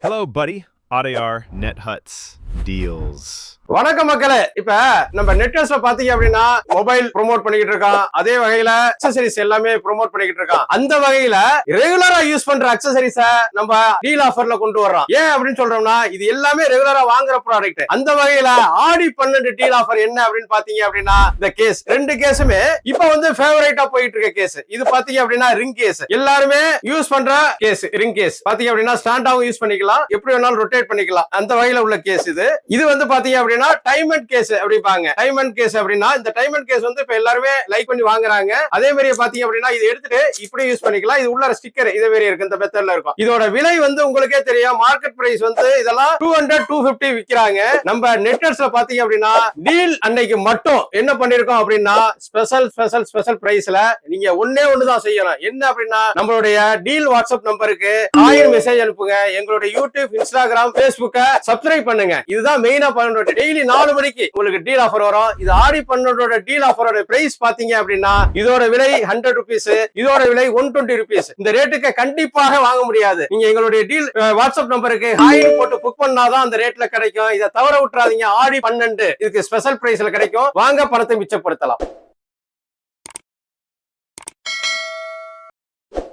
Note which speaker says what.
Speaker 1: Hello, buddy. ADR Net Huts Deals.
Speaker 2: வணக்கம் மக்களே. இப்ப நம்ம நெட்வொர்க்ஸ்ல பாத்தீங்க அப்படின்னா மொபைல் ப்ரோமோட் பண்ணிக்கிட்டு இருக்கான், அதே வகையில அக்சசரிஸ் எல்லாமே ப்ரோமோட் பண்ணிக்கிட்டு இருக்கான். அந்த வகையில ரெகுலரா யூஸ் பண்ற அக்சசரிஸ நம்ம டீல் ஆஃபர்ல கொண்டு வர்றோம். ஏன் அப்படின்னு சொல்றோம்னா இது எல்லாமே ரெகுலரா வாங்குற ப்ராடக்ட். அந்த வகையில ஆடி 12 டீல் ஆஃபர் என்ன அப்படின்னு பாத்தீங்க அப்படின்னா இந்த கேஸ் ரெண்டு கேஸுமே இப்ப வந்து ஃபேவரேட்டா போயிட்டு இருக்க கேஸ். இது பாத்தீங்க அப்படின்னா ரிங் கேஸ், எல்லாருமே யூஸ் பண்ற கேஸ். ரிங் கேஸ் பாத்தீங்க அப்படின்னா ஸ்டாண்டாவும் யூஸ் பண்ணிக்கலாம், எப்படி வேணாலும் ரொட்டேட் பண்ணிக்கலாம், அந்த வகையில உள்ள கேஸ். இது வந்து பாத்தீங்க அப்படின்னா டைம் அண்ட் கேஸ் அப்படிப்பாங்க. டைம் அண்ட் கேஸ் அப்படின்னா இந்த டைம் அண்ட் கேஸ் வந்து இப்ப எல்லாருமே லைக் பண்ணி வாங்குறாங்க. அதே மாதிரி பாத்தீங்க அப்படின்னா இது எடுத்துட்டு இப்படி யூஸ் பண்ணிக்கலாம். இது உள்ள ஸ்டிக்கர் இதே மாதிரி இருக்கு, இந்த மெத்தட்ல இருக்கும். இதோட விலை வந்து உங்களுக்கே தெரியும், மார்க்கெட் பிரைஸ் வந்து இதெல்லாம் 200 250 விக்கிறாங்க. நம்ம நெட்வொர்க்ஸ்ல பாத்தீங்க அப்படின்னா டீல் அன்னைக்கு மட்டும் என்ன பண்ணிருக்கோம் அப்படின்னா ஸ்பெஷல் பிரைஸ்ல நீங்க ஒண்ணே ஒண்ணுதான் செய்யணும். என்ன அப்படின்னா நம்மளுடைய டீல் வாட்ஸ்அப் நம்பருக்கு 1000 மெசேஜ் அனுப்புங்க, எங்களுடைய யூடியூப், இன்ஸ்டாகிராம், பேஸ்புக்க சப்ஸ்கிரைப் பண்ணுங்க. இதுதான் மெயினா பண்ணணும். டெய்லி 4 மணிக்கு உங்களுக்கு டீல் ஆஃபர் வரும். இது ஆடி 12 டீல் ஆஃபரோட பிரைஸ் பாத்தீங்க அப்படின்னா இதோட விலை 100 ரூபீஸ், இதோட விலை 120 ரூபீஸ். இந்த ரேட்டுக்கு கண்டிப்பாக வாங்க முடியாது. நீங்க எங்களுடைய டீல் வாட்ஸ்அப் நம்பருக்கு ஹாய் போட்டு புக் பண்ணாதான் அந்த ரேட்ல கிடைக்கும். இதை தவற விட்டுறாதீங்க. ஆடி 12 இதுக்கு ஸ்பெஷல் பிரைஸ்ல கிடைக்கும். வாங்க, பணத்தை மிச்சப்படுத்தலாம்.